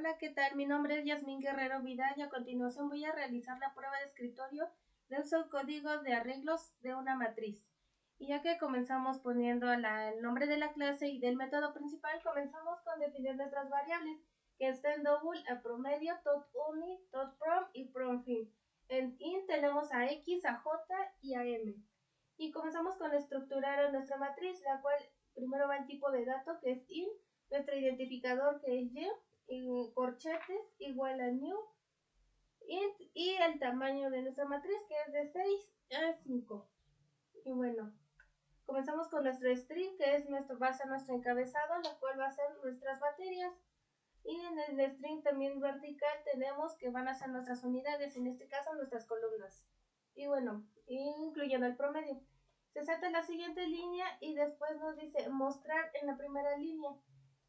Hola, ¿qué tal? Mi nombre es Yasmín Guerrero Vidal y a continuación voy a realizar la prueba de escritorio del subcódigo de arreglos de una matriz. Y ya que comenzamos poniendo el nombre de la clase y del método principal, comenzamos con definir nuestras variables, que está en double, a promedio, tot uni, tot prom y prom fin. En int tenemos a x, a j y a m. Y comenzamos con estructurar nuestra matriz, la cual primero va el tipo de dato, que es int, nuestro identificador, que es y corchetes igual a new int, y el tamaño de nuestra matriz, que es de 6 a 5. Y bueno, comenzamos con nuestro string, que es va a ser nuestro encabezado, lo cual va a ser nuestras materias. Y en el string también vertical tenemos que van a ser nuestras unidades, en este caso nuestras columnas. Y bueno, incluyendo el promedio. Se salta la siguiente línea y después nos dice mostrar en la primera línea.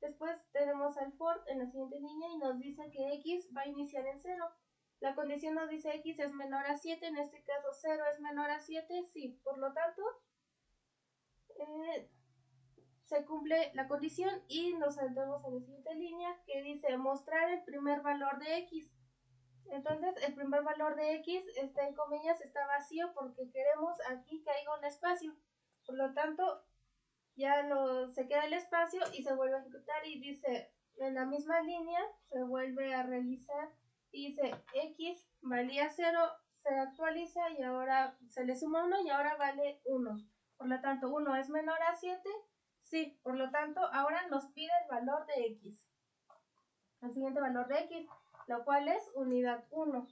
Después tenemos al for en la siguiente línea y nos dice que x va a iniciar en 0. La condición nos dice x es menor a 7, en este caso 0 es menor a 7, sí. Por lo tanto, se cumple la condición y nos saltamos a la siguiente línea que dice mostrar el primer valor de x. Entonces el primer valor de x está en comillas, está vacío porque queremos aquí que haya un espacio. Por lo tanto, ya se queda el espacio y se vuelve a ejecutar y dice en la misma línea se vuelve a realizar y dice x valía 0, se actualiza y ahora se le suma 1 y ahora vale 1. Por lo tanto, 1 es menor a 7, sí. Por lo tanto, ahora nos pide el valor de x, el siguiente valor de x, lo cual es unidad 1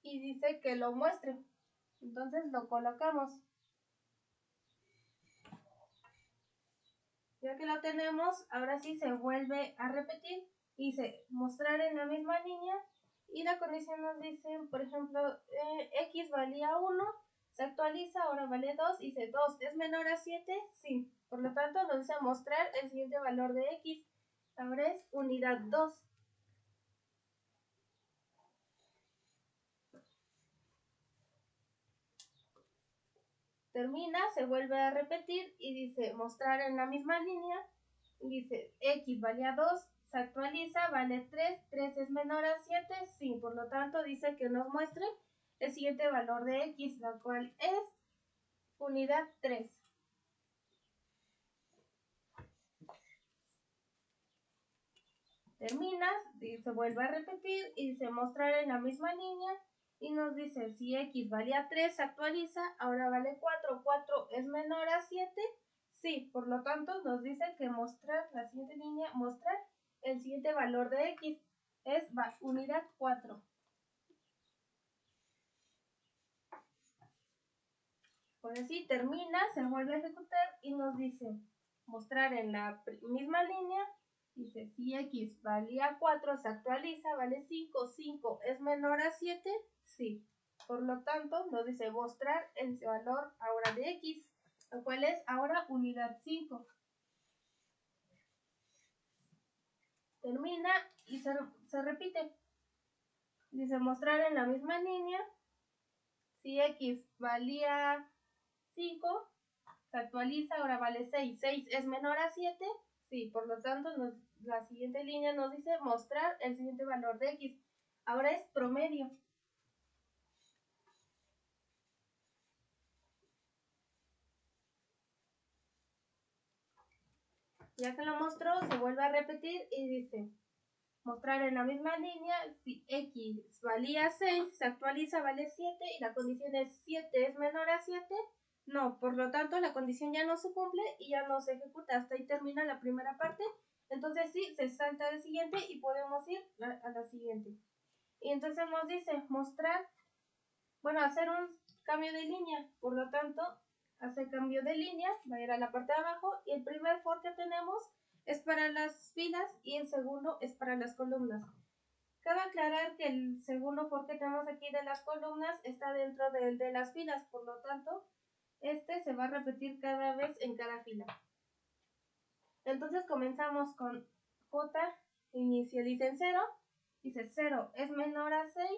y dice que lo muestre. Entonces lo colocamos. Ya que lo tenemos, ahora sí se vuelve a repetir y dice mostrar en la misma línea y la condición nos dice, por ejemplo, x valía 1, se actualiza, ahora vale 2, dice 2 es menor a 7, sí. Por lo tanto nos dice mostrar el siguiente valor de x, ahora es unidad 2. Termina, se vuelve a repetir y dice mostrar en la misma línea. Dice x valía 2, se actualiza, vale 3, 3 es menor a 7, sí. Por lo tanto dice que nos muestre el siguiente valor de x, la cual es unidad 3. Termina, se vuelve a repetir y dice mostrar en la misma línea y nos dice si x valía 3 se actualiza, ahora vale 4, 4 es menor a 7, sí. Por lo tanto nos dice que mostrar, la siguiente línea, mostrar el siguiente valor de x es unidad 4. Pues así termina, se vuelve a ejecutar y nos dice mostrar en la misma línea. Dice si x valía 4 se actualiza, vale 5, 5 es menor a 7, sí. Por lo tanto nos dice mostrar el valor ahora de x, lo cual es ahora unidad 5. Termina y se repite. Dice mostrar en la misma línea si x valía 5, se actualiza, ahora vale 6. 6 es menor a 7, sí. Por lo tanto, la siguiente línea nos dice mostrar el siguiente valor de x. Ahora es promedio. Ya que lo mostró, se vuelve a repetir y dice mostrar en la misma línea si x valía 6, se actualiza, vale 7 y la condición es 7 es menor a 7. No, por lo tanto la condición ya no se cumple y ya no se ejecuta. Hasta ahí termina la primera parte. Entonces sí, se salta al siguiente y podemos ir a la siguiente. Y entonces nos dice mostrar, bueno, hacer un cambio de línea. Por lo tanto, hace cambio de línea, va a ir a la parte de abajo y el primer for que tenemos es para las filas y el segundo es para las columnas. Cabe aclarar que el segundo for que tenemos aquí de las columnas está dentro del de las filas, por lo tanto, este se va a repetir cada vez en cada fila. Entonces comenzamos con j, inicializa en 0, dice 0 es menor a 6,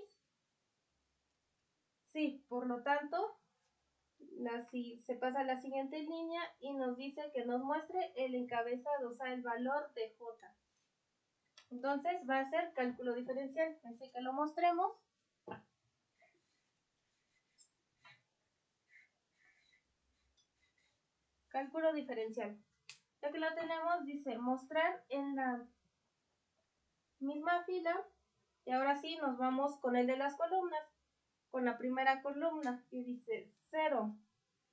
sí. Por lo tanto, se pasa a la siguiente línea y nos dice que nos muestre el encabezado, o sea, el valor de j. Entonces va a ser cálculo diferencial, así que lo mostremos. Cálculo diferencial. Ya que lo tenemos, dice mostrar en la misma fila. Y ahora sí nos vamos con el de las columnas. Con la primera columna que dice 0,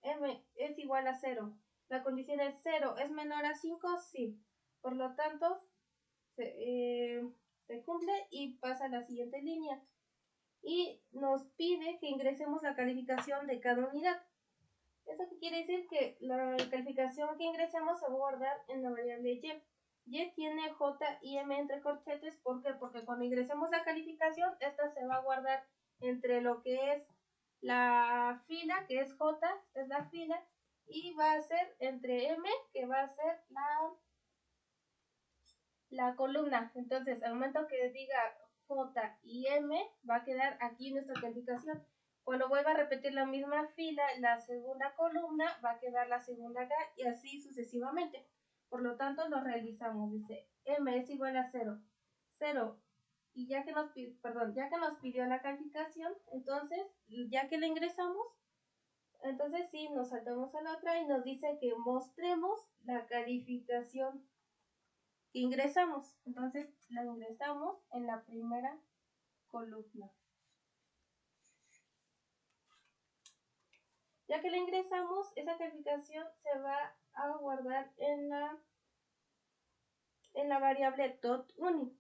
m es igual a 0. La condición es 0 es menor a 5, sí. Por lo tanto, se cumple y pasa a la siguiente línea. Y nos pide que ingresemos la calificación de cada unidad. ¿Eso qué quiere decir? Que la calificación que ingresemos se va a guardar en la variable y. Y tiene J y M entre corchetes. ¿Por qué? Porque cuando ingresemos la calificación, esta se va a guardar entre lo que es la fila, que es J, esta es la fila, y va a ser entre M, que va a ser la columna. Entonces, al momento que diga J y M, va a quedar aquí nuestra calificación. Cuando vuelva a repetir la misma fila, la segunda columna va a quedar la segunda acá y así sucesivamente. Por lo tanto, lo realizamos. Dice M es igual a 0. 0. Y ya que nos pidió la calificación, entonces, ya que la ingresamos, entonces sí, nos saltamos a la otra y nos dice que mostremos la calificación que ingresamos. Entonces la ingresamos en la primera columna. Ya que la ingresamos, esa calificación se va a guardar en la variable tot_uni.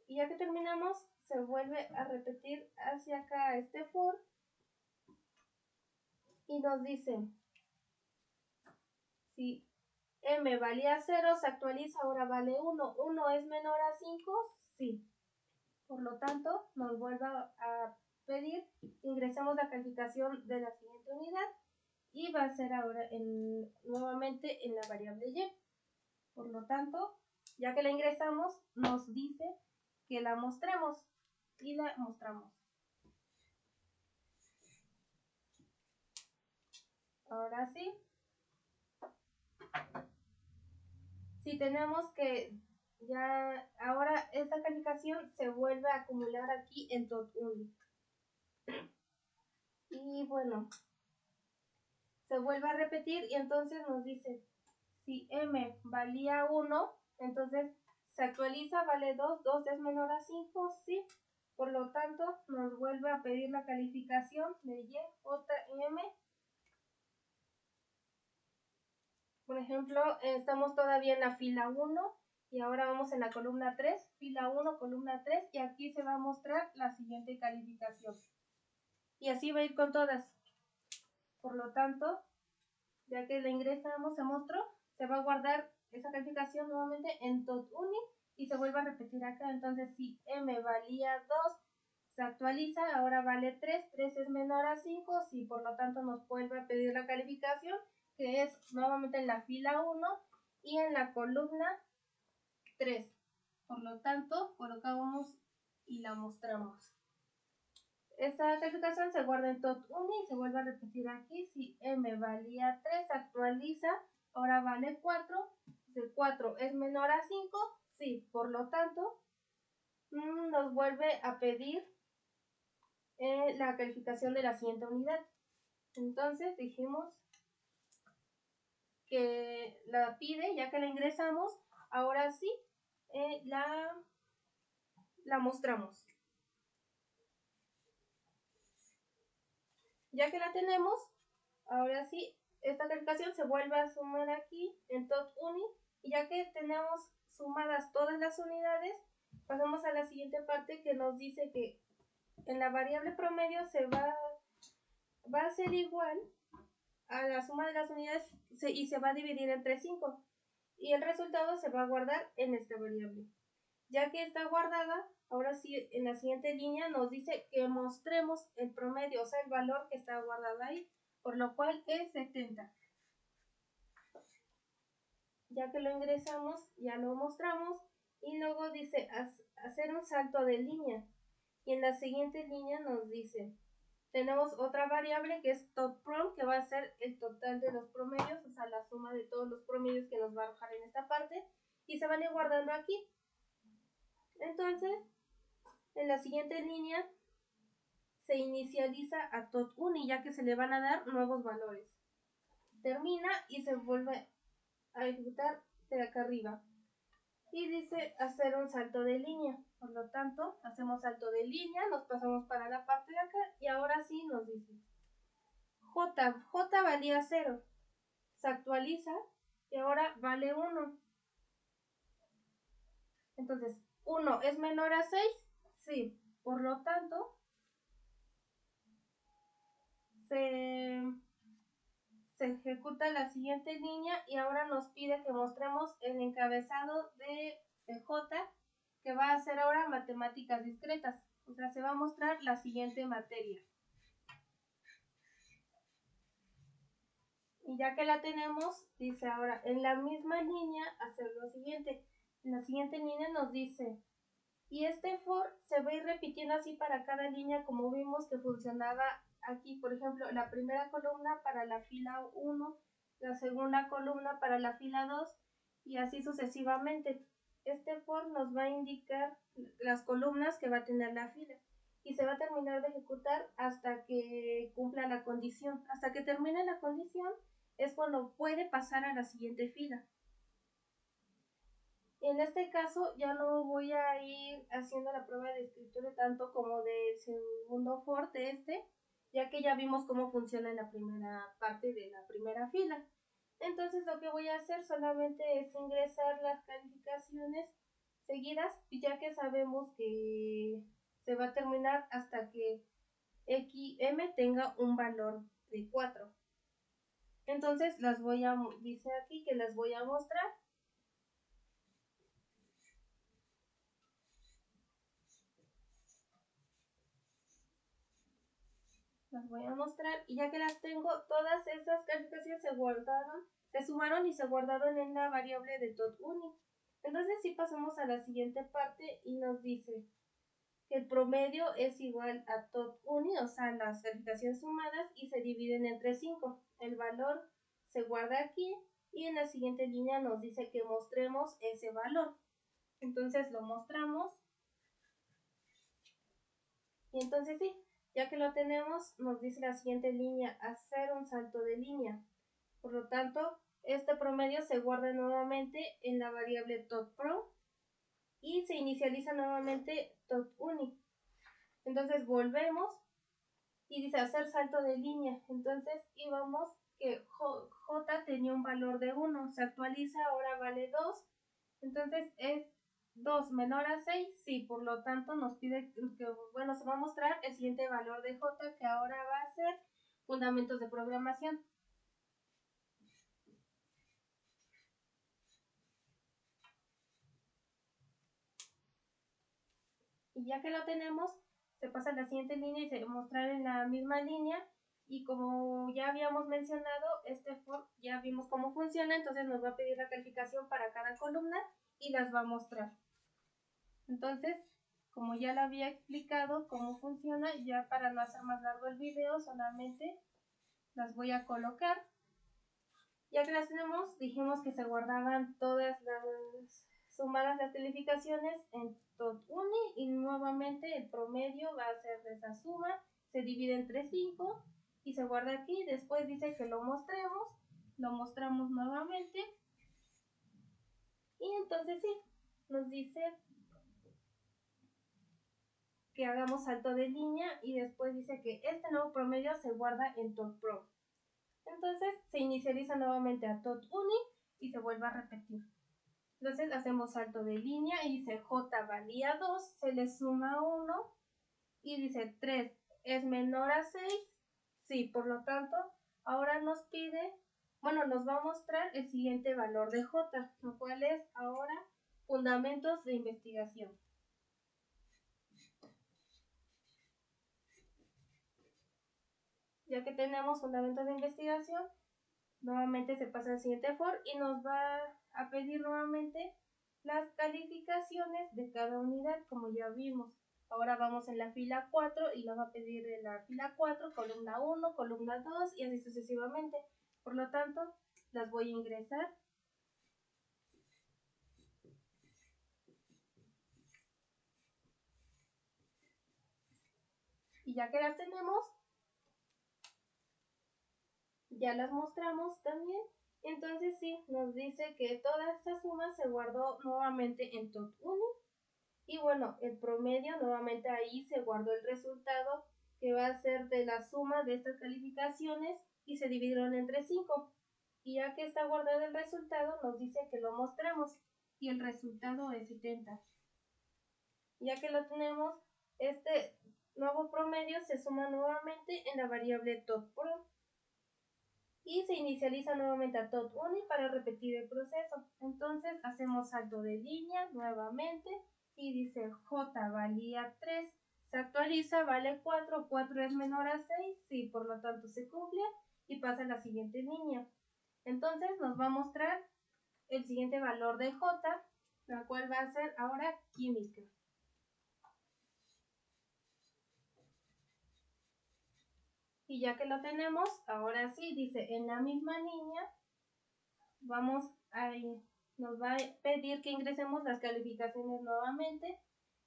Y ya que terminamos, se vuelve a repetir hacia acá este for y nos dice si m valía 0, se actualiza, ahora vale 1. 1 es menor a 5, sí. Por lo tanto, nos vuelve a pedir que ingresemos la calificación de la siguiente unidad y va a ser ahora nuevamente en la variable y. Por lo tanto, ya que la ingresamos, nos dice que la mostremos y la mostramos. Ahora sí, si tenemos que ya, ahora esta calificación se vuelve a acumular aquí en tot_uni. Y bueno, se vuelve a repetir y entonces nos dice si m valía 1, entonces se actualiza, vale 2, 2 es menor a 5, sí. Por lo tanto, nos vuelve a pedir la calificación de y, j y m. Por ejemplo, estamos todavía en la fila 1 y ahora vamos en la columna 3, fila 1, columna 3, y aquí se va a mostrar la siguiente calificación. Y así va a ir con todas. Por lo tanto, ya que la ingresamos, se mostró, se va a guardar esa calificación nuevamente en tot_uni y se vuelve a repetir acá. Entonces, si m valía 2, se actualiza, ahora vale 3, 3 es menor a 5, sí, por lo tanto nos vuelve a pedir la calificación, que es nuevamente en la fila 1 y en la columna 3. Por lo tanto, colocamos y la mostramos. Esta calificación se guarda en tot_uni y se vuelve a repetir aquí. Si m valía 3, actualiza, ahora vale 4. Si 4 es menor a 5, sí, por lo tanto, nos vuelve a pedir la calificación de la siguiente unidad. Entonces dijimos que la pide, ya que la ingresamos, ahora sí la mostramos. Ya que la tenemos, ahora sí, esta calificación se vuelve a sumar aquí en tot_uni y ya que tenemos sumadas todas las unidades, pasamos a la siguiente parte que nos dice que en la variable promedio va a ser igual a la suma de las unidades y se va a dividir entre 5 y el resultado se va a guardar en esta variable. Ya que está guardada, ahora sí en la siguiente línea nos dice que mostremos el promedio, o sea el valor que está guardado ahí, por lo cual es 70. Ya que lo ingresamos, ya lo mostramos y luego dice hacer un salto de línea y en la siguiente línea nos dice tenemos otra variable que es topProm, que va a ser el total de los promedios, o sea la suma de todos los promedios que nos va a arrojar en esta parte y se van a ir guardando aquí. Entonces, en la siguiente línea se inicializa a tot uni, ya que se le van a dar nuevos valores. Termina y se vuelve a ejecutar de acá arriba. Y dice hacer un salto de línea. Por lo tanto, hacemos salto de línea, nos pasamos para la parte de acá y ahora sí nos dice J valía 0. Se actualiza y ahora vale 1. Entonces, 1 es menor a 6. Sí, por lo tanto, se ejecuta la siguiente línea y ahora nos pide que mostremos el encabezado de J, que va a ser ahora matemáticas discretas. O sea, se va a mostrar la siguiente materia. Y ya que la tenemos, dice ahora en la misma línea hacer lo siguiente. En la siguiente línea nos dice, y este for se va a ir repitiendo así para cada línea, como vimos que funcionaba aquí. Por ejemplo, la primera columna para la fila 1, la segunda columna para la fila 2 y así sucesivamente. Este for nos va a indicar las columnas que va a tener la fila y se va a terminar de ejecutar hasta que cumpla la condición. Hasta que termine la condición es cuando puede pasar a la siguiente fila. En este caso ya no voy a ir haciendo la prueba de escritorio tanto como del segundo for de ya que ya vimos cómo funciona en la primera parte de la primera fila. Entonces lo que voy a hacer solamente es ingresar las calificaciones seguidas, ya que sabemos que se va a terminar hasta que XM tenga un valor de 4. Entonces dice aquí que las voy a mostrar. Las voy a mostrar y ya que las tengo, todas esas calificaciones se sumaron y se guardaron en la variable de tot_uni. Entonces si pasamos a la siguiente parte y nos dice que el promedio es igual a tot_uni, o sea, las calificaciones sumadas y se dividen entre 5. El valor se guarda aquí y en la siguiente línea nos dice que mostremos ese valor. Entonces lo mostramos y entonces sí, ya que lo tenemos, nos dice la siguiente línea, hacer un salto de línea. Por lo tanto, este promedio se guarda nuevamente en la variable tot_pro y se inicializa nuevamente tot_uni. Entonces volvemos y dice hacer salto de línea. Entonces íbamos que J tenía un valor de 1, se actualiza, ahora vale 2. Entonces es 2 menor a 6, sí, por lo tanto nos pide que, bueno, se va a mostrar el siguiente valor de J, que ahora va a ser fundamentos de programación. Y ya que lo tenemos, se pasa a la siguiente línea y se va a mostrar en la misma línea. Y como ya habíamos mencionado, este for ya vimos cómo funciona, entonces nos va a pedir la calificación para cada columna y las va a mostrar. Entonces, como ya lo había explicado cómo funciona, ya para no hacer más largo el video, solamente las voy a colocar. Ya que las tenemos, dijimos que se guardaban todas las sumadas las calificaciones en tot_uni y nuevamente el promedio va a ser de esa suma, se divide entre 5 y se guarda aquí. Después dice que lo mostramos nuevamente y entonces sí, nos dice que hagamos salto de línea y después dice que este nuevo promedio se guarda en tot_pro. Entonces se inicializa nuevamente a tot_uni y se vuelve a repetir. Entonces hacemos salto de línea y dice J valía 2, se le suma 1 y dice 3 es menor a 6. Sí, por lo tanto, ahora nos va a mostrar el siguiente valor de J, lo cual es ahora fundamentos de investigación. Ya que tenemos fundamentos de investigación, nuevamente se pasa al siguiente for y nos va a pedir nuevamente las calificaciones de cada unidad, como ya vimos. Ahora vamos en la fila 4 y nos va a pedir en la fila 4, columna 1, columna 2 y así sucesivamente. Por lo tanto, las voy a ingresar. ya que las tenemos, ya las mostramos también. Entonces sí, nos dice que toda esta suma se guardó nuevamente en tot1. Y bueno, el promedio nuevamente ahí se guardó el resultado que va a ser de la suma de estas calificaciones y se dividieron entre 5. Y ya que está guardado el resultado, nos dice que lo mostremos y el resultado es 70. Ya que lo tenemos, este nuevo promedio se suma nuevamente en la variable tot1 y se inicializa nuevamente a tot1 para repetir el proceso. Entonces hacemos salto de línea nuevamente y dice J valía 3, se actualiza, vale 4, 4 es menor a 6, sí, por lo tanto se cumple y pasa a la siguiente línea. Entonces nos va a mostrar el siguiente valor de J, la cual va a ser ahora química. Y ya que lo tenemos, ahora sí, dice en la misma línea, nos va a pedir que ingresemos las calificaciones nuevamente,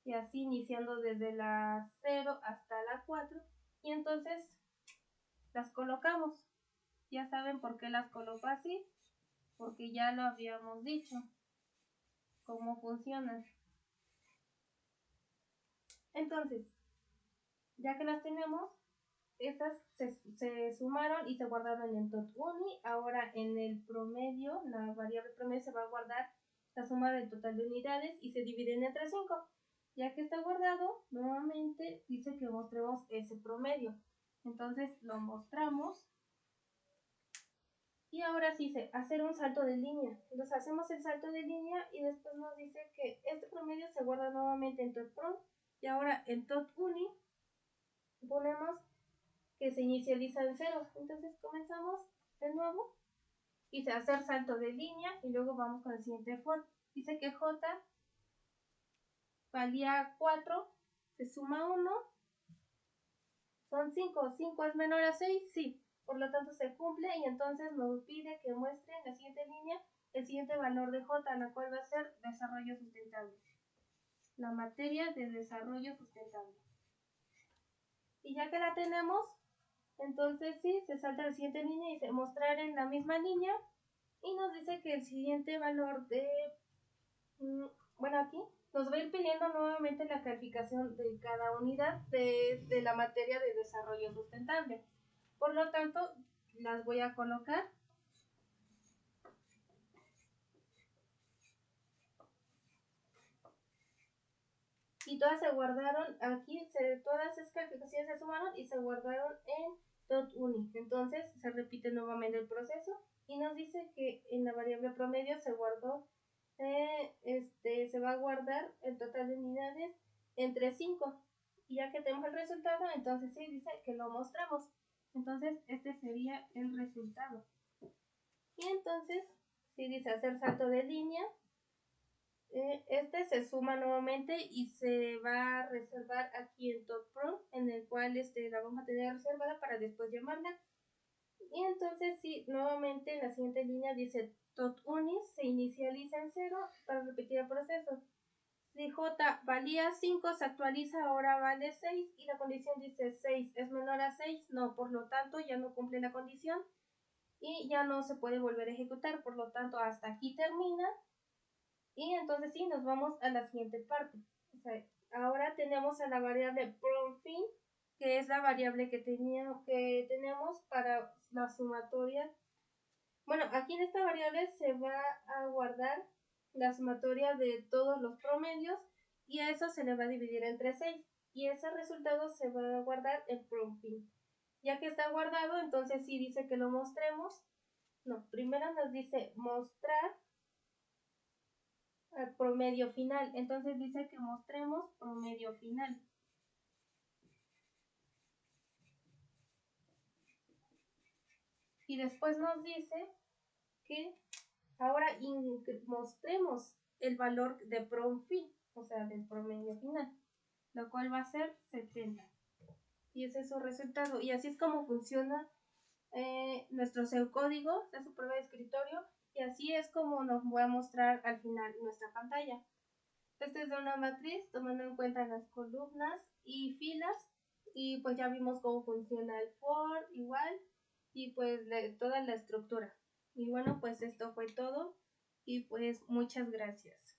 y así iniciando desde la 0 hasta la 4, y entonces las colocamos. Ya saben por qué las coloco así, porque ya lo habíamos dicho, cómo funcionan. Entonces, ya que las tenemos, estas se sumaron y se guardaron en tot1. Ahora en el promedio, la variable promedio, se va a guardar la suma del total de unidades y se dividen entre 5. Ya que está guardado, nuevamente dice que mostremos ese promedio. Entonces lo mostramos. Y ahora sí dice hacer un salto de línea. Entonces hacemos el salto de línea y después nos dice que este promedio se guarda nuevamente en tot1. Y ahora en tot1 ponemos que se inicializa en 0. Entonces comenzamos de nuevo y se hace salto de línea y luego vamos con el siguiente foto. Dice que J valía 4, se suma 1, son 5. 5 es menor a 6, sí. Por lo tanto se cumple y entonces nos pide que muestre en la siguiente línea el siguiente valor de J, la cual va a ser desarrollo sustentable. La materia de desarrollo sustentable. Y ya que la tenemos, entonces sí, se salta a la siguiente línea y dice mostrar en la misma línea y nos dice que el siguiente valor de, bueno, aquí nos va a ir pidiendo nuevamente la calificación de cada unidad de la materia de desarrollo sustentable. Por lo tanto, las voy a colocar. Y todas se guardaron aquí, todas esas calificaciones se sumaron y se guardaron en tot1. Entonces se repite nuevamente el proceso y nos dice que en la variable promedio se guardó, se va a guardar el total de unidades entre 5. Y ya que tenemos el resultado, entonces sí dice que lo mostramos. Entonces este sería el resultado. Y entonces sí dice hacer salto de línea. Este se suma nuevamente y se va a reservar aquí en tot1, en el cual la vamos a tener reservada para después llamarla. Y entonces sí, nuevamente en la siguiente línea dice tot1 se inicializa en 0 para repetir el proceso. Si J valía 5, se actualiza, ahora vale 6 y la condición dice 6 es menor a 6, no, por lo tanto ya no cumple la condición y ya no se puede volver a ejecutar, por lo tanto hasta aquí termina. Y entonces sí, nos vamos a la siguiente parte. O sea, ahora tenemos a la variable PROMFIN, que es la variable que tenemos para la sumatoria. Bueno, aquí en esta variable se va a guardar la sumatoria de todos los promedios y a eso se le va a dividir entre 6. Y ese resultado se va a guardar en PROMFIN. Ya que está guardado, entonces sí dice que lo mostremos. No, primero nos dice mostrar al promedio final. Entonces dice que mostremos promedio final. Y después nos dice que ahora mostremos el valor de PROMFIN, o sea, del promedio final, lo cual va a ser 70. Y ese es su resultado. Y así es como funciona nuestro pseudocódigo de su prueba de escritorio. Y así es como nos va a mostrar al final nuestra pantalla. Este es de una matriz tomando en cuenta las columnas y filas y pues ya vimos cómo funciona el for igual y pues toda la estructura. Y bueno, pues esto fue todo y pues muchas gracias.